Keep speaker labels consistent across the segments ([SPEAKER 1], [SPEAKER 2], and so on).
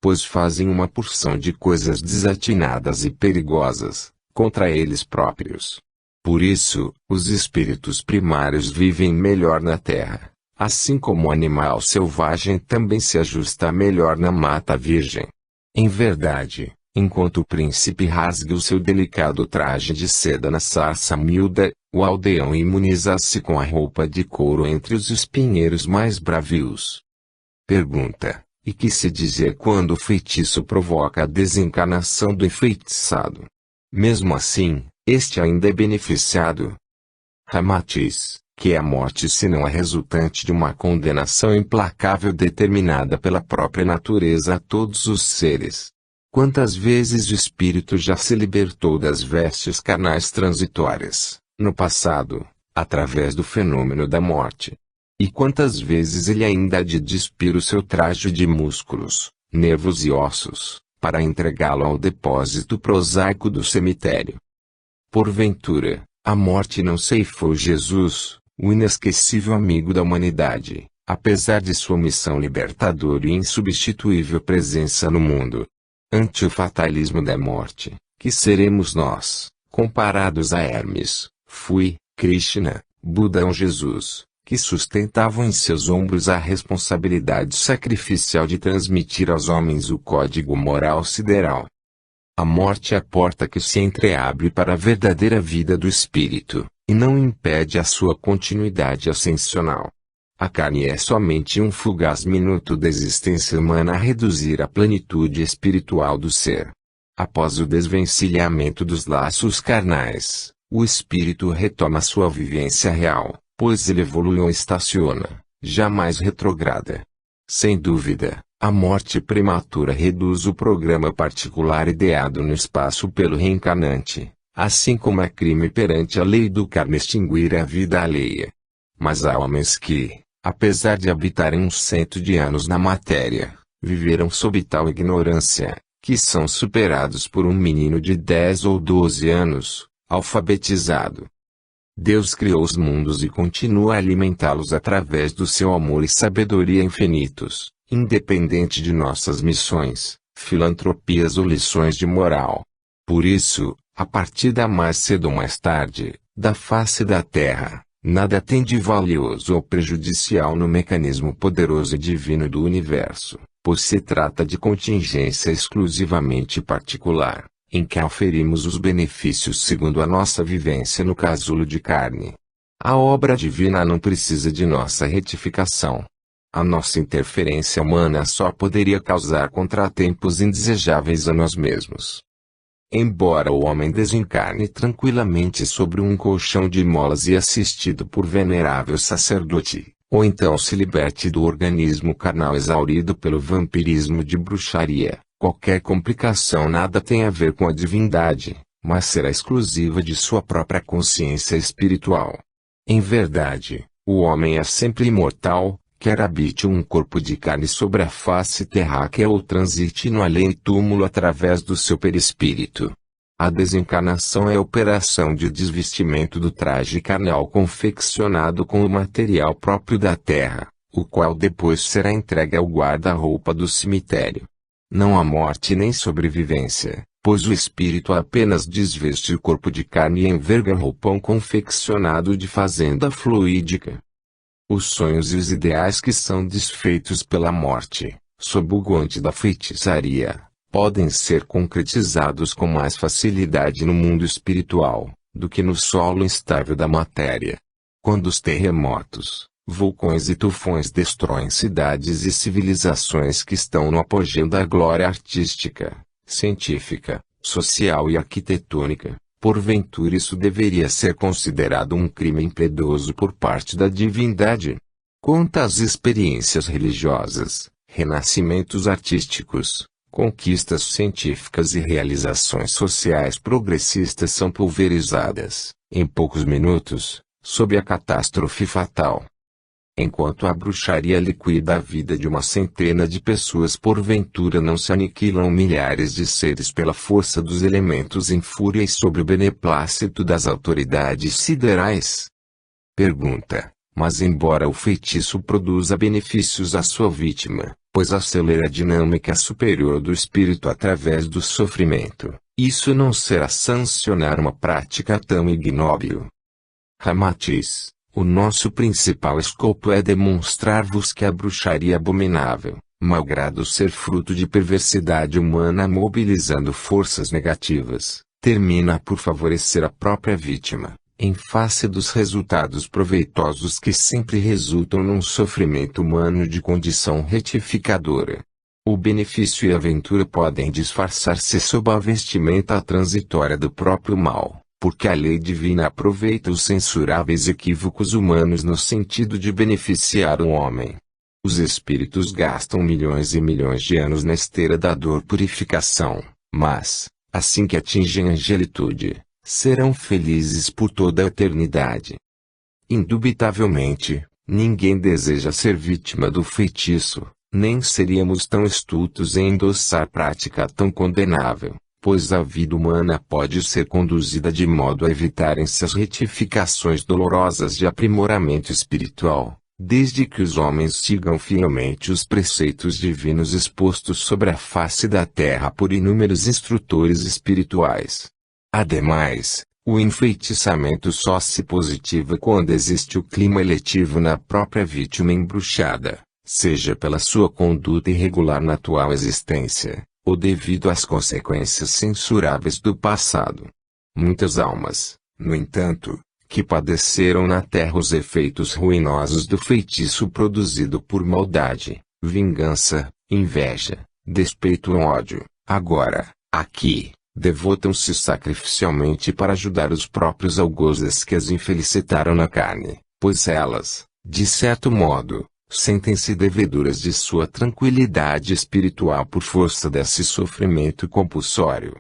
[SPEAKER 1] pois fazem uma porção de coisas desatinadas e perigosas, contra eles próprios. Por isso, os espíritos primários vivem melhor na terra, assim como o animal selvagem também se ajusta melhor na mata virgem. Em verdade, enquanto o príncipe rasga o seu delicado traje de seda na sarça miúda, o aldeão imuniza-se com a roupa de couro entre os espinheiros mais bravios. Pergunta: e que se dizer quando o feitiço provoca a desencarnação do enfeitiçado? Mesmo assim, este ainda é beneficiado. Ramatiz: que é a morte senão a resultante de uma condenação implacável determinada pela própria natureza a todos os seres. Quantas vezes o espírito já se libertou das vestes carnais transitórias, no passado, através do fenômeno da morte? E quantas vezes ele ainda há de despir o seu traje de músculos, nervos e ossos, para entregá-lo ao depósito prosaico do cemitério? Porventura, a morte não ceifou Jesus, o inesquecível amigo da humanidade, apesar de sua missão libertadora e insubstituível presença no mundo? Ante o fatalismo da morte, que seremos nós, comparados a Hermes, Krishna, Buda ou Jesus, que sustentavam em seus ombros a responsabilidade sacrificial de transmitir aos homens o código moral sideral? A morte é a porta que se entreabre para a verdadeira vida do espírito, e não impede a sua continuidade ascensional. A carne é somente um fugaz minuto da existência humana a reduzir à plenitude espiritual do ser. Após o desvencilhamento dos laços carnais, o espírito retoma sua vivência real, pois ele evolui ou estaciona, jamais retrograda. Sem dúvida, a morte prematura reduz o programa particular ideado no espaço pelo reencarnante, assim como é crime perante a lei do karma extinguir a vida alheia. Mas há homens que, apesar de habitarem uns 100 de anos na matéria, viveram sob tal ignorância, que são superados por um menino de 10 ou 12 anos, alfabetizado. Deus criou os mundos e continua a alimentá-los através do seu amor e sabedoria infinitos, independente de nossas missões, filantropias ou lições de moral. Por isso, a partida mais cedo ou mais tarde, da face da terra, nada tem de valioso ou prejudicial no mecanismo poderoso e divino do universo, pois se trata de contingência exclusivamente particular, em que oferimos os benefícios segundo a nossa vivência no casulo de carne. A obra divina não precisa de nossa retificação. A nossa interferência humana só poderia causar contratempos indesejáveis a nós mesmos. Embora o homem desencarne tranquilamente sobre um colchão de molas e assistido por venerável sacerdote, ou então se liberte do organismo carnal exaurido pelo vampirismo de bruxaria, qualquer complicação nada tem a ver com a divindade, mas será exclusiva de sua própria consciência espiritual. Em verdade, o homem é sempre imortal, quer habite um corpo de carne sobre a face terráquea ou transite no além-túmulo através do seu perispírito. A desencarnação é a operação de desvestimento do traje carnal confeccionado com o material próprio da terra, o qual depois será entregue ao guarda-roupa do cemitério. Não há morte nem sobrevivência, pois o espírito apenas desveste o corpo de carne e enverga roupão confeccionado de fazenda fluídica. Os sonhos e os ideais que são desfeitos pela morte, sob o guante da feitiçaria, podem ser concretizados com mais facilidade no mundo espiritual, do que no solo instável da matéria. Quando os terremotos, vulcões e tufões destroem cidades e civilizações que estão no apogeu da glória artística, científica, social e arquitetônica, porventura isso deveria ser considerado um crime impiedoso por parte da divindade? Quantas experiências religiosas, renascimentos artísticos, conquistas científicas e realizações sociais progressistas são pulverizadas, em poucos minutos, sob a catástrofe fatal. Enquanto a bruxaria liquida a vida de uma centena de pessoas, porventura não se aniquilam milhares de seres pela força dos elementos em fúria e sob o beneplácito das autoridades siderais? Pergunta: mas embora o feitiço produza benefícios à sua vítima, pois acelera a dinâmica superior do espírito através do sofrimento. Isso não será sancionar uma prática tão ignóbil. Ramatiz, o nosso principal escopo é demonstrar-vos que a bruxaria abominável, malgrado ser fruto de perversidade humana mobilizando forças negativas, termina por favorecer a própria vítima, em face dos resultados proveitosos que sempre resultam num sofrimento humano de condição retificadora. O benefício e a aventura podem disfarçar-se sob a vestimenta transitória do próprio mal, porque a lei divina aproveita os censuráveis equívocos humanos no sentido de beneficiar o homem. Os espíritos gastam milhões e milhões de anos na esteira da dor-purificação, mas, assim que atingem a angelitude, serão felizes por toda a eternidade. Indubitavelmente, ninguém deseja ser vítima do feitiço, nem seríamos tão estultos em endossar prática tão condenável, pois a vida humana pode ser conduzida de modo a evitarem-se as retificações dolorosas de aprimoramento espiritual, desde que os homens sigam fielmente os preceitos divinos expostos sobre a face da terra por inúmeros instrutores espirituais. Ademais, o enfeitiçamento só se positiva quando existe o clima eletivo na própria vítima embruxada, seja pela sua conduta irregular na atual existência, ou devido às consequências censuráveis do passado. Muitas almas, no entanto, que padeceram na terra os efeitos ruinosos do feitiço produzido por maldade, vingança, inveja, despeito ou ódio, agora, aqui, devotam-se sacrificialmente para ajudar os próprios algozes que as infelicitaram na carne, pois elas, de certo modo, sentem-se devedoras de sua tranquilidade espiritual por força desse sofrimento compulsório.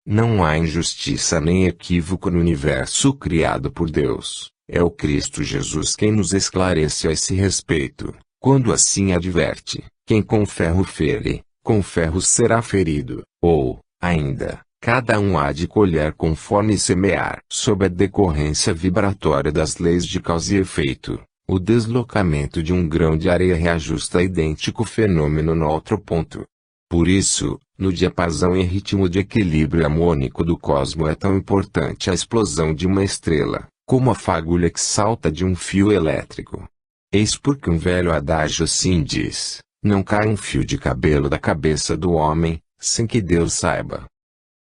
[SPEAKER 1] Não há injustiça nem equívoco no universo criado por Deus. É o Cristo Jesus quem nos esclarece a esse respeito, quando assim adverte: quem com ferro fere, com ferro será ferido, ou, ainda, cada um há de colher conforme semear. Sob a decorrência vibratória das leis de causa e efeito, o deslocamento de um grão de areia reajusta idêntico fenômeno no outro ponto. Por isso, no diapasão e ritmo de equilíbrio harmônico do cosmo é tão importante a explosão de uma estrela, como a fagulha que salta de um fio elétrico. Eis porque um velho adágio assim diz: não cai um fio de cabelo da cabeça do homem, sem que Deus saiba.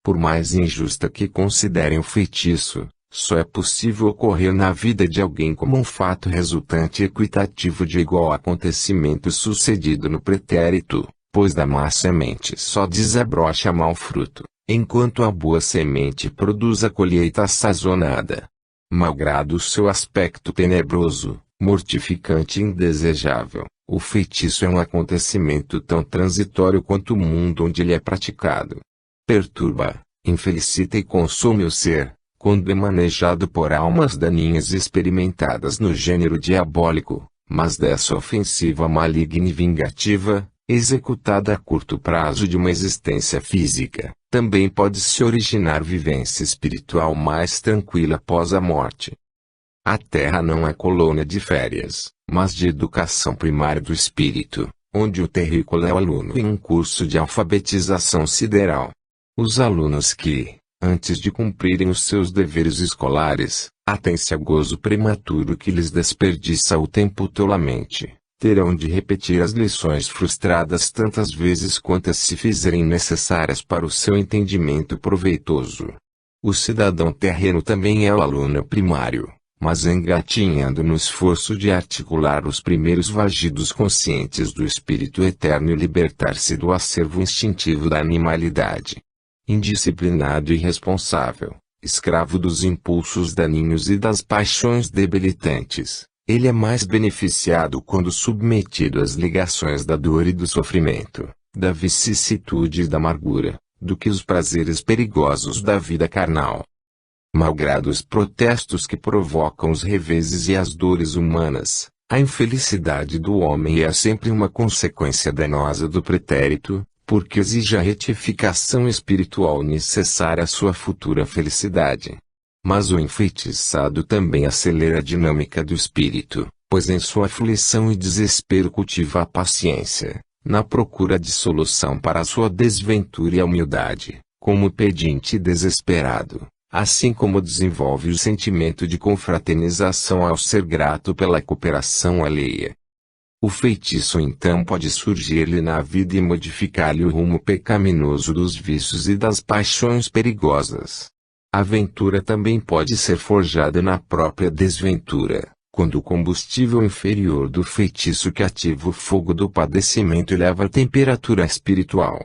[SPEAKER 1] Por mais injusta que considerem o feitiço, só é possível ocorrer na vida de alguém como um fato resultante equitativo de igual acontecimento sucedido no pretérito, pois da má semente só desabrocha mau fruto, enquanto a boa semente produz a colheita sazonada. Malgrado o seu aspecto tenebroso, mortificante e indesejável, o feitiço é um acontecimento tão transitório quanto o mundo onde ele é praticado. Perturba, infelicita e consome o ser, quando é manejado por almas daninhas experimentadas no gênero diabólico, mas dessa ofensiva maligna e vingativa, executada a curto prazo de uma existência física, também pode-se originar vivência espiritual mais tranquila após a morte. A Terra não é colônia de férias, mas de educação primária do espírito, onde o terrícola é o aluno em um curso de alfabetização sideral. Os alunos que, antes de cumprirem os seus deveres escolares, atêm-se a gozo prematuro que lhes desperdiça o tempo tolamente, terão de repetir as lições frustradas tantas vezes quantas se fizerem necessárias para o seu entendimento proveitoso. O cidadão terreno também é o aluno primário, mas engatinhando no esforço de articular os primeiros vagidos conscientes do espírito eterno e libertar-se do acervo instintivo da animalidade. Indisciplinado e irresponsável, escravo dos impulsos daninhos e das paixões debilitantes, ele é mais beneficiado quando submetido às ligações da dor e do sofrimento, da vicissitude e da amargura, do que os prazeres perigosos da vida carnal. Malgrado os protestos que provocam os reveses e as dores humanas, a infelicidade do homem é sempre uma consequência danosa do pretérito, porque exige a retificação espiritual necessária à sua futura felicidade. Mas o enfeitiçado também acelera a dinâmica do espírito, pois em sua aflição e desespero cultiva a paciência, na procura de solução para a sua desventura e a humildade, como pedinte desesperado, assim como desenvolve o sentimento de confraternização ao ser grato pela cooperação alheia. O feitiço então pode surgir-lhe na vida e modificar-lhe o rumo pecaminoso dos vícios e das paixões perigosas. A aventura também pode ser forjada na própria desventura, quando o combustível inferior do feitiço que ativa o fogo do padecimento eleva a temperatura espiritual.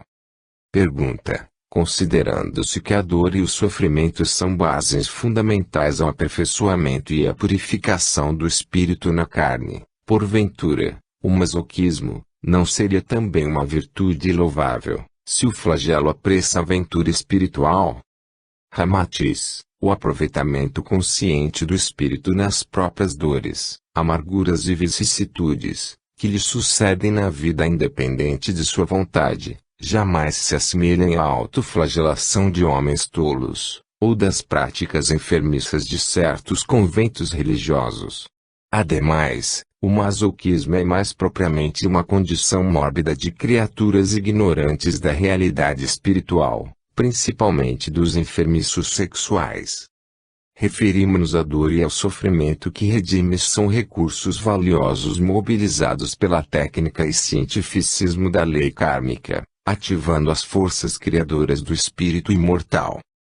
[SPEAKER 1] Pergunta: considerando-se que a dor e o sofrimento são bases fundamentais ao aperfeiçoamento e à purificação do espírito na carne, porventura, o masoquismo não seria também uma virtude louvável, se o flagelo apressa a aventura espiritual? Ramatiz: o aproveitamento consciente do espírito nas próprias dores, amarguras e vicissitudes, que lhe sucedem na vida independente de sua vontade, jamais se assemelhem à autoflagelação de homens tolos, ou das práticas enfermiças de certos conventos religiosos. Ademais, o masoquismo é mais propriamente uma condição mórbida de criaturas ignorantes da realidade espiritual, principalmente dos enfermiços sexuais. Referimos-nos à dor e ao sofrimento que redimem são recursos valiosos mobilizados pela técnica e cientificismo da lei kármica, ativando as forças criadoras do espírito imortal.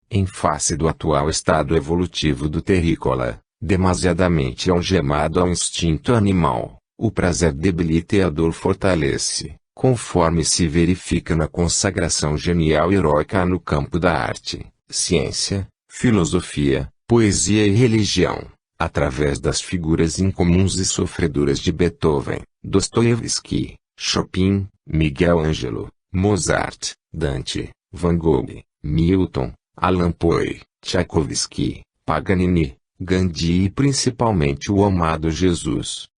[SPEAKER 1] Em face do atual estado evolutivo do terrícola, demasiadamente algemado ao instinto animal, o prazer debilita e a dor fortalece, conforme se verifica na consagração genial e heróica no campo da arte, ciência, filosofia, poesia e religião, através das figuras incomuns e sofredoras de Beethoven, Dostoiévski, Chopin, Miguel Ângelo, Mozart, Dante, Van Gogh, Milton, Allan Poe, Tchaikovsky, Paganini, Gandhi e principalmente o amado Jesus.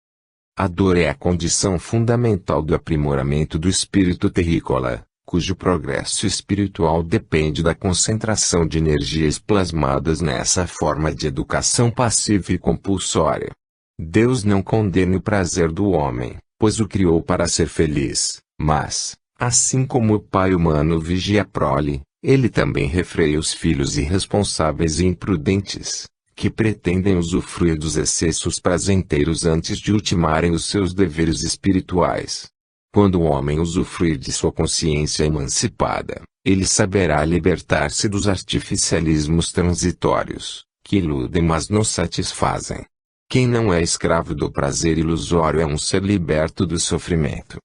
[SPEAKER 1] A dor é a condição fundamental do aprimoramento do espírito terrícola, cujo progresso espiritual depende da concentração de energias plasmadas nessa forma de educação passiva e compulsória. Deus não condena o prazer do homem, pois o criou para ser feliz, mas, assim como o pai humano vigia a prole, ele também refreia os filhos irresponsáveis e imprudentes, que pretendem usufruir dos excessos prazenteiros antes de ultimarem os seus deveres espirituais. Quando o homem usufruir de sua consciência emancipada, ele saberá libertar-se dos artificialismos transitórios, que iludem mas não satisfazem. Quem não é escravo do prazer ilusório é um ser liberto do sofrimento.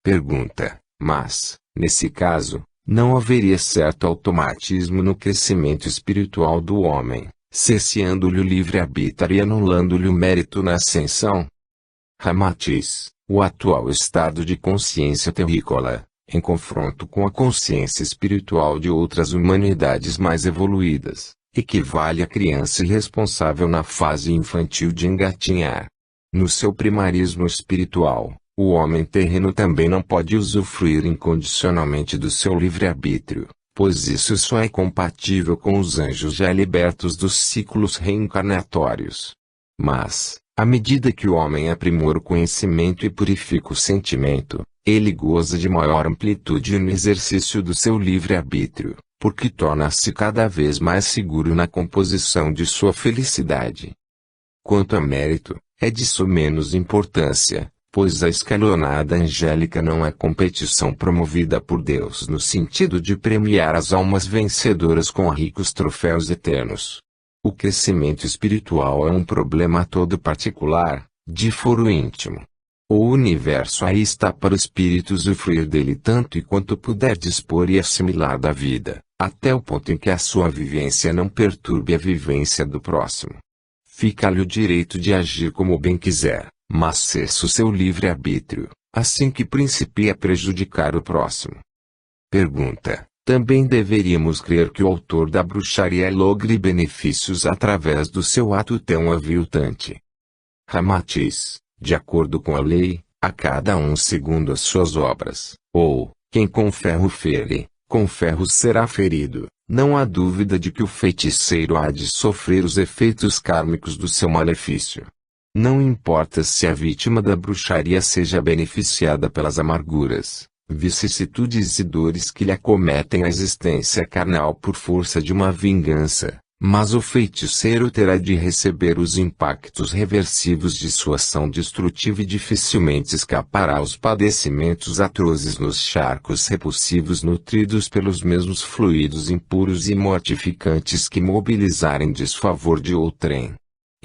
[SPEAKER 1] Pergunta: mas, nesse caso, não haveria certo automatismo no crescimento espiritual do homem, cesseando-lhe o livre-arbítrio e anulando-lhe o mérito na ascensão? Ramatiz: o atual estado de consciência terrícola, em confronto com a consciência espiritual de outras humanidades mais evoluídas, equivale à criança irresponsável na fase infantil de engatinhar. No seu primarismo espiritual, o homem terreno também não pode usufruir incondicionalmente do seu livre-arbítrio, pois isso só é compatível com os anjos já libertos dos ciclos reencarnatórios. Mas, à medida que o homem aprimora o conhecimento e purifica o sentimento, ele goza de maior amplitude no exercício do seu livre-arbítrio, porque torna-se cada vez mais seguro na composição de sua felicidade. Quanto a mérito, é disso menos importância, pois a escalonada angélica não é competição promovida por Deus no sentido de premiar as almas vencedoras com ricos troféus eternos. O crescimento espiritual é um problema todo particular, de foro íntimo. O universo aí está para o espírito usufruir dele tanto e quanto puder dispor e assimilar da vida, até o ponto em que a sua vivência não perturbe a vivência do próximo. Fica-lhe o direito de agir como bem quiser, mas cessa o seu livre-arbítrio, assim que principie a prejudicar o próximo. Pergunta: também deveríamos crer que o autor da bruxaria logre benefícios através do seu ato tão aviltante? Ramatiz: de acordo com a lei, a cada um segundo as suas obras, ou, quem com ferro fere, com ferro será ferido. Não há dúvida de que o feiticeiro há de sofrer os efeitos kármicos do seu malefício. Não importa se a vítima da bruxaria seja beneficiada pelas amarguras, vicissitudes e dores que lhe acometem a existência carnal por força de uma vingança, mas o feiticeiro terá de receber os impactos reversivos de sua ação destrutiva e dificilmente escapará aos padecimentos atrozes nos charcos repulsivos nutridos pelos mesmos fluidos impuros e mortificantes que mobilizarem desfavor de outrem.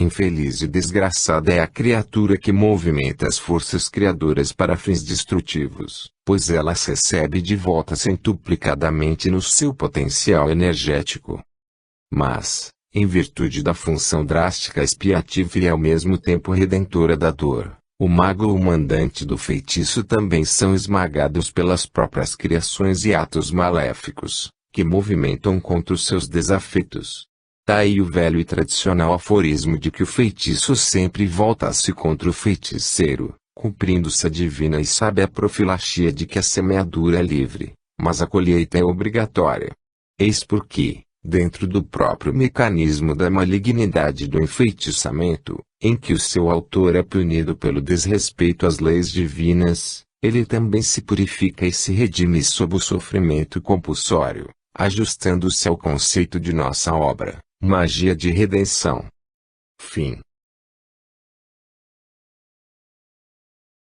[SPEAKER 1] Infeliz e desgraçada é a criatura que movimenta as forças criadoras para fins destrutivos, pois ela as recebe de volta centuplicadamente no seu potencial energético. Mas, em virtude da função drástica expiativa e ao mesmo tempo redentora da dor, o mago ou o mandante do feitiço também são esmagados pelas próprias criações e atos maléficos, que movimentam contra os seus desafetos. Daí o velho e tradicional aforismo de que o feitiço sempre volta-se contra o feiticeiro, cumprindo-se a divina e sábia profilaxia de que a semeadura é livre, mas a colheita é obrigatória. Eis porque, dentro do próprio mecanismo da malignidade do enfeitiçamento, em que o seu autor é punido pelo desrespeito às leis divinas, ele também se purifica e se redime sob o sofrimento compulsório, ajustando-se ao conceito de nossa obra, magia de redenção. Fim.